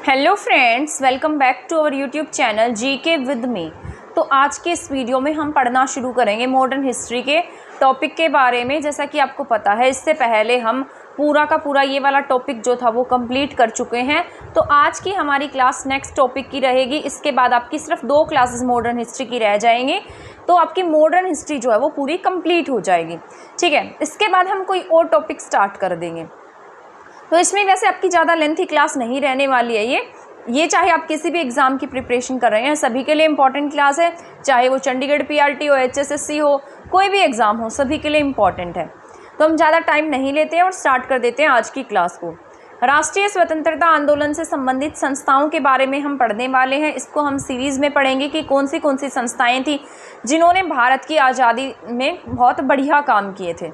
Hello friends, welcome back to our YouTube channel GK with me. तो आज के इस वीडियो में हम पढ़ना शुरू करेंगे मॉडर्न हिस्ट्री के टॉपिक के बारे में। जैसा कि आपको पता है, इससे पहले हम पूरा का पूरा ये वाला टॉपिक जो था वो कंप्लीट कर चुके हैं। तो आज की हमारी क्लास नेक्स्ट टॉपिक की रहेगी। इसके बाद आपकी सिर्फ 2 क्लासेस मॉडर्न हिस्ट्री की रह जाएंगी, तो आपकी मॉडर्न हिस्ट्री जो है वो पूरी कंप्लीट हो जाएगी। ठीक है, इसके बाद हम कोई और टॉपिक स्टार्ट कर देंगे। तो इसमें वैसे आपकी ज़्यादा लेंथी क्लास नहीं रहने वाली है। ये चाहे आप किसी भी एग्ज़ाम की प्रिपरेशन कर रहे हैं, सभी के लिए इम्पॉर्टेंट क्लास है। चाहे वो चंडीगढ़ पीआरटी हो, एचएसएससी हो, कोई भी एग्ज़ाम हो, सभी के लिए इम्पॉर्टेंट है। तो हम ज़्यादा टाइम नहीं लेते हैं और स्टार्ट कर देते हैं आज की क्लास को। राष्ट्रीय स्वतंत्रता आंदोलन से संबंधित संस्थाओं के बारे में हम पढ़ने वाले हैं। इसको हम सीरीज़ में पढ़ेंगे कि कौन सी संस्थाएँ थी जिन्होंने भारत की आज़ादी में बहुत बढ़िया काम किए थे।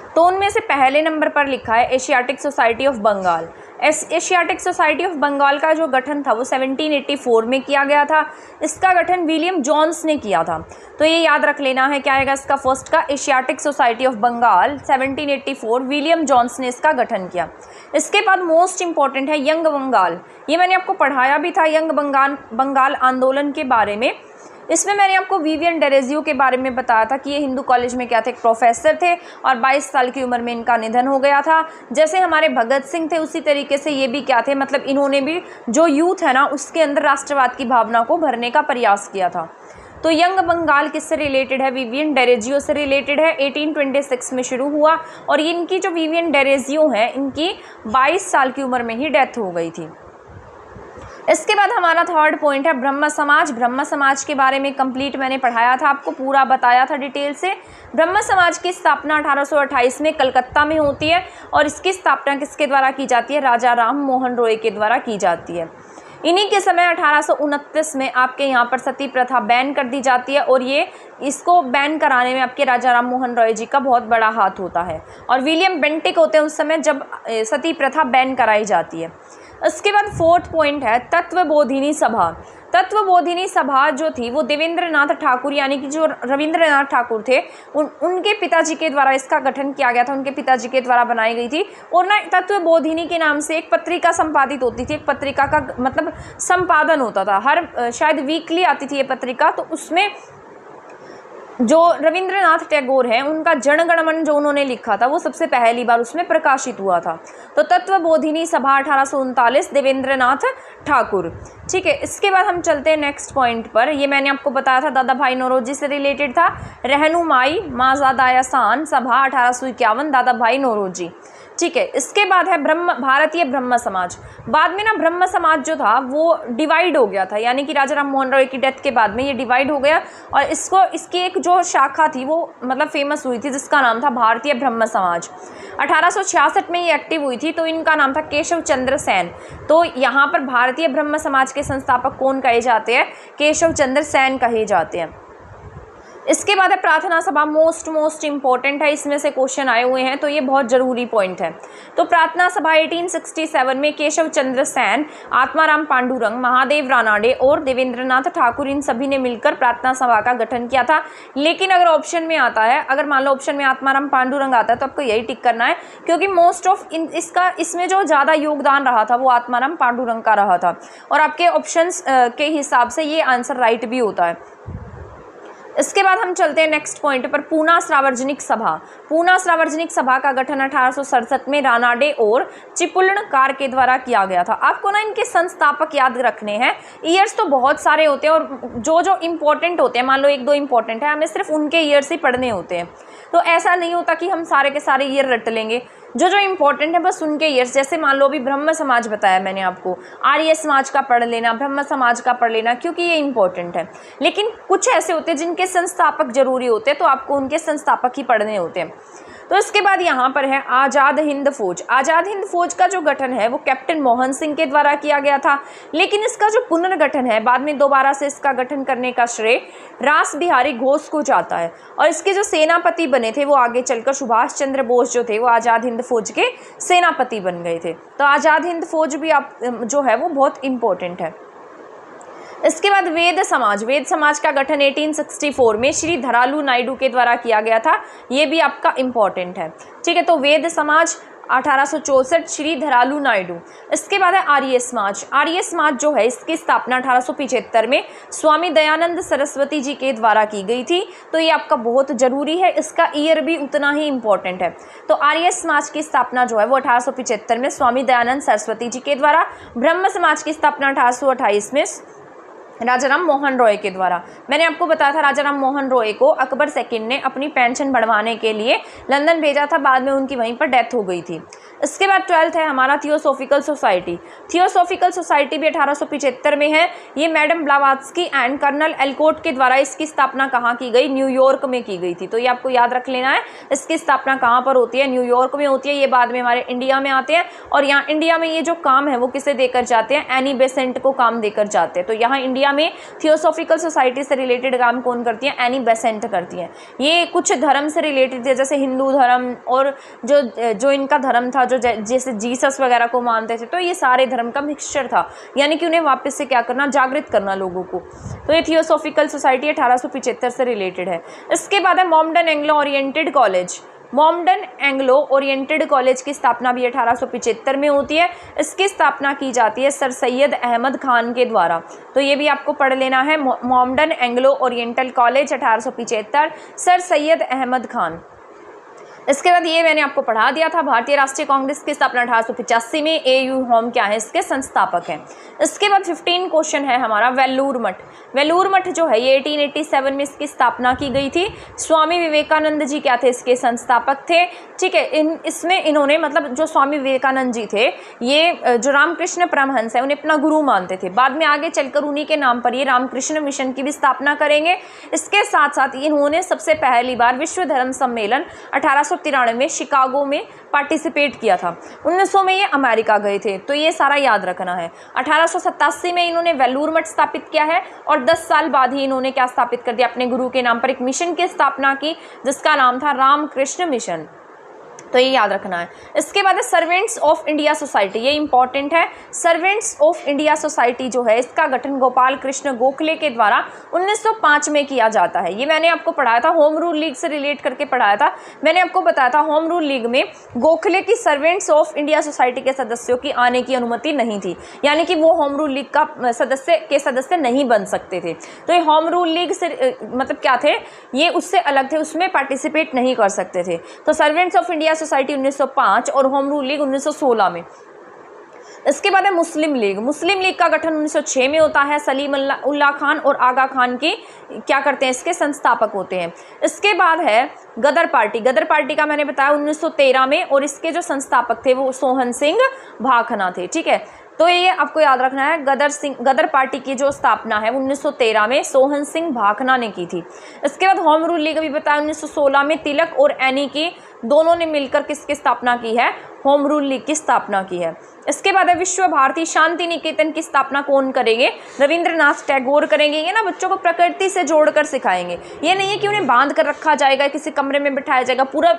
तो उनमें से पहले नंबर पर लिखा है Asiatic Society of Bengal. Asiatic Society of Bengal का जो गठन था वो 1784 में किया गया था। इसका गठन विलियम जोन्स ने किया था। तो ये याद रख लेना है, क्या आएगा इसका फर्स्ट का, Asiatic Society of Bengal 1784, William Jones ने इसका गठन किया। इसके बाद मोस्ट इंपॉर्टेंट है यंग बंगाल। ये मैंने आपको पढ़ाया भी था यंग बंगाल आंदोलन के बारे में। इसमें मैंने आपको विवियन डेरेजियो के बारे में बताया था कि ये हिंदू कॉलेज में क्या थे, एक प्रोफेसर थे और 22 साल की उम्र में इनका निधन हो गया था। जैसे हमारे भगत सिंह थे उसी तरीके से ये भी क्या थे, मतलब इन्होंने भी जो यूथ है ना उसके अंदर राष्ट्रवाद की भावना को भरने का प्रयास किया था। तो यंग बंगाल किससे रिलेटेड है, विवियन डेरेजियो से रिलेटेड है। 1826 में शुरू हुआ और इनकी जो विवियन डेरेजियो है इनकी 22 साल की उम्र में ही डेथ हो गई थी। इसके बाद हमारा थर्ड पॉइंट है ब्रह्म समाज। ब्रह्म समाज के बारे में कंप्लीट मैंने पढ़ाया था, आपको पूरा बताया था डिटेल से। ब्रह्म समाज की स्थापना 1828 में कलकत्ता में होती है और इसकी स्थापना किसके द्वारा की जाती है, राजा राम मोहन रॉय के द्वारा की जाती है। इन्हीं के समय 1829 में आपके यहाँ पर सती प्रथा बैन कर दी जाती है और ये इसको बैन कराने में आपके राजा राम मोहन रॉय जी का बहुत बड़ा हाथ होता है और विलियम बेंटिक होते हैं उस समय जब सती प्रथा बैन कराई जाती है। इसके बाद फोर्थ पॉइंट है तत्वबोधिनी सभा। तत्वबोधिनी सभा जो थी वो देवेंद्रनाथ ठाकुर यानी कि जो रविंद्रनाथ ठाकुर थे उनके पिताजी के द्वारा इसका गठन किया गया था, उनके पिताजी के द्वारा बनाई गई थी। और ना तत्वबोधिनी के नाम से एक पत्रिका संपादित होती थी, एक पत्रिका का मतलब संपादन होता था, हर शायद वीकली आती थी ये पत्रिका। तो उसमें जो रविंद्रनाथ टैगोर हैं उनका जनगणमन जो उन्होंने लिखा था वो सबसे पहली बार उसमें प्रकाशित हुआ था। तो तत्वबोधिनी सभा 1839, देवेंद्रनाथ ठाकुर। ठीक है, इसके बाद हम चलते हैं नेक्स्ट पॉइंट पर। ये मैंने आपको बताया था दादा भाई नौरोजी से रिलेटेड था। रहनुमाई माज़ादायासान सभा 1851, दादा भाई नौरोजी। ठीक है, इसके बाद है भारतीय ब्रह्म समाज। बाद में ना ब्रह्म समाज जो था वो डिवाइड हो गया था, यानी कि राजा राम मोहन रॉय की डेथ के बाद में ये डिवाइड हो गया और इसकी एक जो शाखा थी वो मतलब फेमस हुई थी जिसका नाम था भारतीय ब्रह्म समाज। 1866 में ये एक्टिव हुई थी। तो इनका नाम था केशव चंद्र सेन। तो यहाँ पर भारतीय ब्रह्म समाज के संस्थापक कौन कहे जाते हैं, केशव चंद्र सेन कहे जाते हैं। इसके बाद है प्रार्थना सभा। मोस्ट इंपॉर्टेंट है, इसमें से क्वेश्चन आए हुए हैं तो ये बहुत ज़रूरी पॉइंट है। तो प्रार्थना सभा 1867 में केशव चंद्र सेन, आत्माराम पांडुरंग, महादेव रानाडे और देवेंद्रनाथ ठाकुर इन सभी ने मिलकर प्रार्थना सभा का गठन किया था। लेकिन अगर ऑप्शन में आता है, अगर मान लो ऑप्शन में आत्माराम पांडुरंग आता है तो आपको यही टिक करना है, क्योंकि मोस्ट ऑफ इसमें जो ज़्यादा योगदान रहा था वो आत्माराम पांडुरंग का रहा था और आपके ऑप्शंस के हिसाब से ये आंसर राइट भी होता है। इसके बाद हम चलते हैं नेक्स्ट पॉइंट पर, पूना सार्वजनिक सभा। पूना सार्वजनिक सभा का गठन 1867 में रानाडे और चिपळूणकर के द्वारा किया गया था। आपको ना इनके संस्थापक याद रखने हैं। ईयर्स तो बहुत सारे होते हैं और जो इम्पोर्टेंट होते हैं, मान लो 1-2 इम्पोर्टेंट है, हमें सिर्फ उनके ईयर्स ही पढ़ने होते हैं। तो ऐसा नहीं होता कि हम सारे के सारे ईयर रट लेंगे, जो इम्पोर्टेंट है बस उनके ईयर्स। जैसे मान लो अभी ब्रह्म समाज बताया मैंने आपको, आर्य समाज का पढ़ लेना, ब्रह्म समाज का पढ़ लेना, क्योंकि ये इंपॉर्टेंट है। लेकिन कुछ ऐसे होते हैं जिनके संस्थापक जरूरी होते हैं, तो आपको उनके संस्थापक ही पढ़ने होते हैं। तो इसके बाद यहाँ पर है आज़ाद हिंद फौज। आज़ाद हिंद फौज का जो गठन है वो कैप्टन मोहन सिंह के द्वारा किया गया था। लेकिन इसका जो पुनर्गठन है, बाद में दोबारा से इसका गठन करने का श्रेय रास बिहारी घोष को जाता है और इसके जो सेनापति बने थे वो आगे चलकर सुभाष चंद्र बोस जो थे वो आज़ाद हिंद फौज के सेनापति बन गए थे। तो आज़ाद हिंद फौज भी आप जो है वो बहुत इंपॉर्टेंट है। इसके बाद वेद समाज। वेद समाज का गठन 1864 में श्री धरालू नायडू के द्वारा किया गया था। ये भी आपका इम्पॉर्टेंट है। ठीक है, तो वेद समाज 1864 श्री धरालू नायडू। इसके बाद है आर्य समाज। आर्य समाज जो है इसकी स्थापना 1875 में स्वामी दयानंद सरस्वती जी के द्वारा की गई थी। तो ये आपका बहुत जरूरी है, इसका ईयर भी उतना ही इंपॉर्टेंट है। तो आर्य समाज की स्थापना जो है वो 1875 में स्वामी दयानंद सरस्वती जी के द्वारा। ब्रह्म समाज की स्थापना 1828 में राजाराम मोहन रॉय के द्वारा। मैंने आपको बताया था राजाराम मोहन रॉय को अकबर सेकंड ने अपनी पेंशन बढ़वाने के लिए लंदन भेजा था, बाद में उनकी वहीं पर डेथ हो गई थी। इसके बाद 12th है हमारा थियोसॉफिकल सोसाइटी। थियोसॉफिकल सोसाइटी भी 1875 में है। ये Madam Blavatsky and Colonel Olcott के द्वारा इसकी स्थापना कहाँ की गई? न्यूयॉर्क में की गई थी। तो ये आपको याद रख लेना है, इसकी स्थापना कहाँ पर होती है? न्यूयॉर्क में होती है। ये बाद में हमारे इंडिया में आते हैं और यहाँ इंडिया में ये जो काम है वो किसे देकर जाते हैं? एनी बेसेंट को काम देकर जाते हैं। तो यहाँ इंडिया में थियोसॉफिकल सोसाइटी से रिलेटेड काम कौन करती है? एनी बेसेंट करती है। ये कुछ धर्म से रिलेटेड है, जैसे हिंदू धर्म और जो इनका धर्म था, जो जैसे जीसस वगैरह को मानते थे, तो ये सारे धर्म का मिक्सचर था, यानी कि उन्हें वापस से क्या करना? जागृत करना लोगों को। तो ये थियोसॉफिकल सोसाइटी 1875 से रिलेटेड है। इसके बाद है Mohammedan Anglo oriented college. Mohammedan Anglo oriented college की स्थापना भी 1875 में होती है। इसकी स्थापना की जाती है सर सैयद अहमद खान के द्वारा। तो ये भी आपको पढ़ लेना है, Mohammedan Anglo Oriental College 1875, Sir Syed Ahmed Khan. इसके बाद ये मैंने आपको पढ़ा दिया था, भारतीय राष्ट्रीय कांग्रेस की स्थापना 1885 में। AU होम क्या है? इसके संस्थापक हैं। इसके बाद 15 क्वेश्चन है हमारा वेल्लूर मठ। वेल्लूर मठ जो है ये 1887 में इसकी स्थापना की गई थी। स्वामी विवेकानंद जी क्या थे? इसके संस्थापक थे। ठीक है, इसमें इन्होंने मतलब जो स्वामी विवेकानंद जी थे, ये जो रामकृष्ण परमहंस है उन्हें अपना गुरु मानते थे। बाद में आगे चलकर उन्हीं के नाम पर ये रामकृष्ण मिशन की भी स्थापना करेंगे। इसके साथ साथ इन्होंने सबसे पहली बार विश्व धर्म सम्मेलन 1893 में शिकागो में पार्टिसिपेट किया था। 1900 में ये अमेरिका गए थे। तो ये सारा याद रखना है। 1887 में इन्होंने वेल्लूर मठ स्थापित किया है और 10 साल बाद ही इन्होंने क्या स्थापित कर दिया? अपने गुरु के नाम पर एक मिशन की स्थापना की जिसका नाम था रामकृष्ण मिशन। तो ये याद रखना है। इसके बाद है सर्वेंट्स ऑफ इंडिया सोसाइटी। ये इंपॉर्टेंट है। सर्वेंट्स ऑफ इंडिया सोसाइटी जो है इसका गठन गोपाल कृष्ण गोखले के द्वारा 1905 में किया जाता है। ये मैंने आपको पढ़ाया था, होम रूल लीग से रिलेट करके पढ़ाया था। मैंने आपको बताया था होम रूल लीग में गोखले की सर्वेंट्स ऑफ इंडिया सोसाइटी के सदस्यों की आने की अनुमति नहीं थी, यानी कि वो होम रूल लीग का सदस्य नहीं बन सकते थे। तो ये होम रूल लीग से मतलब क्या थे? ये उससे अलग थे, उसमें पार्टिसिपेट नहीं कर सकते थे। तो सर्वेंट्स ऑफ इंडिया सोसाइटी 1905 और होम रूल लीग 1916 में। इसके बाद है मुस्लिम लीग। मुस्लिम लीग का गठन 1906 में होता है। सलीम उल्लाह खान और आगा खान की क्या करते हैं? इसके संस्थापक होते हैं। इसके बाद है गदर पार्टी। गदर पार्टी का मैंने बताया 1913 में और इसके जो संस्थापक थे वो सोहन सिंह भाखना थे। ठीक है, तो ये आपको याद रखना है। गदर पार्टी की जो स्थापना है 1913 में सोहन सिंह भाखना ने की थी। इसके बाद होम रूल लीग भी बताया 1916 में तिलक और एनी की दोनों ने मिलकर किसकी स्थापना की है? होम रूल लीग की स्थापना की है। इसके बाद है विश्व भारती शांति निकेतन की स्थापना कौन करेंगे? रविंद्रनाथ टैगोर करेंगे। ये ना बच्चों को प्रकृति से जोड़कर सिखाएंगे। ये नहीं है कि उन्हें बांध कर रखा जाएगा, किसी कमरे में बिठाया जाएगा, पूरा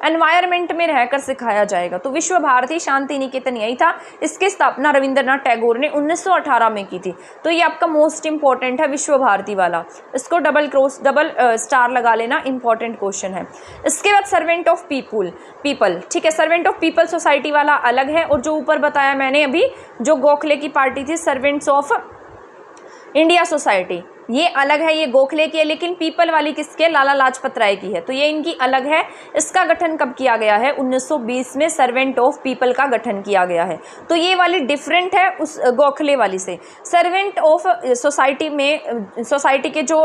एनवायरनमेंट में रहकर सिखाया जाएगा। तो विश्व भारती शांति निकेतन यही था। इसकी स्थापना रविंद्रनाथ टैगोर ने 1918 में की थी। तो ये आपका मोस्ट इंपॉर्टेंट है विश्व भारती वाला, इसको डबल स्टार लगा लेना, इंपॉर्टेंट क्वेश्चन है। इसके बाद सर्वेंट ऑफ पीपल। ठीक है, सर्वेंट ऑफ पीपल सोसाइटी वाला अलग है और जो ऊपर बताया मैंने अभी जो गोखले की पार्टी थी सर्वेंट्स ऑफ इंडिया सोसाइटी, ये अलग है, ये गोखले की है। लेकिन पीपल वाली किसके? लाला लाजपत राय की है। तो ये इनकी अलग है। इसका गठन कब किया गया है? 1920 में सर्वेंट ऑफ पीपल का गठन किया गया है। तो ये वाली डिफरेंट है उस गोखले वाली से। सर्वेंट ऑफ सोसाइटी में सोसाइटी के जो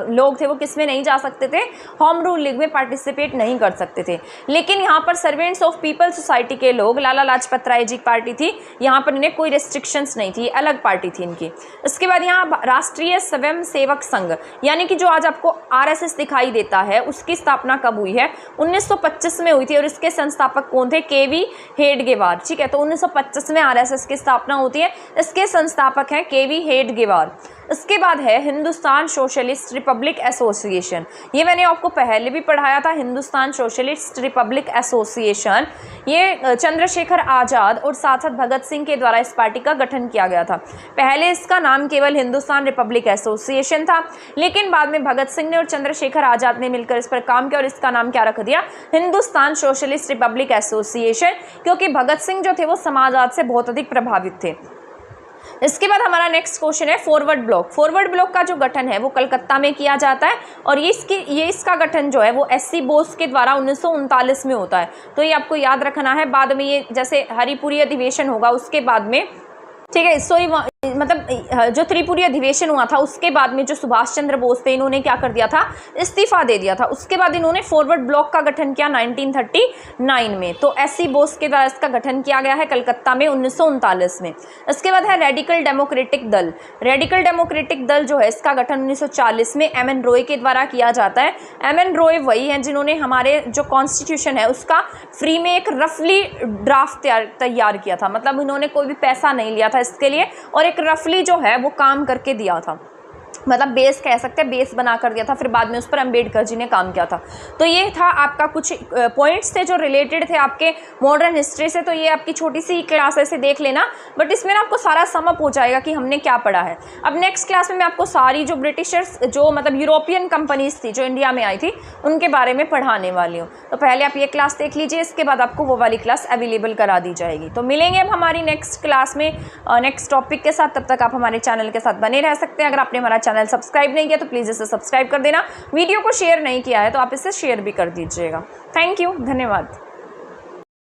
लोग थे वो किस में नहीं जा सकते थे? होम रूल लीग में पार्टिसिपेट नहीं कर सकते थे। लेकिन यहाँ पर सर्वेंट्स ऑफ पीपल सोसाइटी के लोग, लाला लाजपत राय जी पार्टी थी, यहाँ पर इन्हें कोई रेस्ट्रिक्शंस नहीं थी, अलग पार्टी थी इनकी। इसके बाद यहाँ राष्ट्रीय स्वयं सेवक संघ, यानी कि जो आज आपको RSS दिखाई देता है, उसकी स्थापना कब हुई है? 1925 में हुई थी और इसके संस्थापक कौन थे? KV हेडगेवार। ठीक है, तो 1925 में RSS की स्थापना होती है। इसके संस्थापक हैं KV हेडगेवार। इसके बाद है हिंदुस्तान सोशलिस्ट रिपब्लिक एसोसिएशन। ये मैंने आपको पहले भी पढ़ाया था, हिंदुस्तान सोशलिस्ट रिपब्लिक एसोसिएशन। ये चंद्रशेखर आज़ाद और साथ साथ भगत सिंह के द्वारा इस पार्टी का गठन किया गया था। पहले इसका नाम केवल हिंदुस्तान रिपब्लिक एसोसिएशन था, लेकिन बाद में भगत सिंह ने और चंद्रशेखर आज़ाद ने मिलकर इस पर काम किया और इसका नाम क्या रख दिया, हिंदुस्तान सोशलिस्ट रिपब्लिक एसोसिएशन, क्योंकि भगत सिंह जो थे वो समाजवाद से बहुत अधिक प्रभावित थे। इसके बाद हमारा नेक्स्ट क्वेश्चन है फॉरवर्ड ब्लॉक। फॉरवर्ड ब्लॉक का जो गठन है वो कलकत्ता में किया जाता है और इसका गठन जो है वो एससी बोस के द्वारा 1939 में होता है। तो ये आपको याद रखना है। बाद में ये जैसे हरिपुरी अधिवेशन होगा उसके बाद में, ठीक है, सॉरी, मतलब जो त्रिपुरी अधिवेशन हुआ था उसके बाद में जो सुभाष चंद्र बोस थे इन्होंने क्या कर दिया था, इस्तीफा दे दिया था। उसके बाद इन्होंने फॉरवर्ड ब्लॉक का गठन किया 1939 में। तो एससी बोस के द्वारा इसका गठन किया गया है कलकत्ता में 1939 में। इसके बाद है रेडिकल डेमोक्रेटिक दल। रेडिकल डेमोक्रेटिक दल जो है इसका गठन 1940 में एम एन रॉय के द्वारा किया जाता है। एम एन रॉय वही हैं जिन्होंने हमारे जो कॉन्स्टिट्यूशन है उसका फ्री में एक रफली ड्राफ्ट तैयार किया था, मतलब इन्होंने कोई भी पैसा नहीं लिया था इसके लिए और एक रफली जो है वो काम करके दिया था, मतलब बेस कह सकते हैं, बेस बना कर दिया था। फिर बाद में उस पर अंबेडकर जी ने काम किया था। तो ये था आपका कुछ पॉइंट्स थे जो रिलेटेड थे आपके मॉडर्न हिस्ट्री से। तो ये आपकी छोटी सी क्लास ऐसे देख लेना, बट इसमें ना आपको सारा समअप हो जाएगा कि हमने क्या पढ़ा है। अब नेक्स्ट क्लास में मैं आपको सारी जो ब्रिटिशर्स, जो मतलब यूरोपियन कंपनीज थी जो इंडिया में आई थी, उनके बारे में पढ़ाने वाली हूँ। तो पहले आप ये क्लास देख लीजिए, इसके बाद आपको वो वाली क्लास अवेलेबल करा दी जाएगी। तो मिलेंगे अब हमारी नेक्स्ट क्लास में नेक्स्ट टॉपिक के साथ। तब तक आप हमारे चैनल के साथ बने रह सकते हैं। अगर आपने हमारा चैनल सब्सक्राइब नहीं किया तो प्लीज़ इसे सब्सक्राइब कर देना। वीडियो को शेयर नहीं किया है तो आप इसे शेयर भी कर दीजिएगा। थैंक यू, धन्यवाद।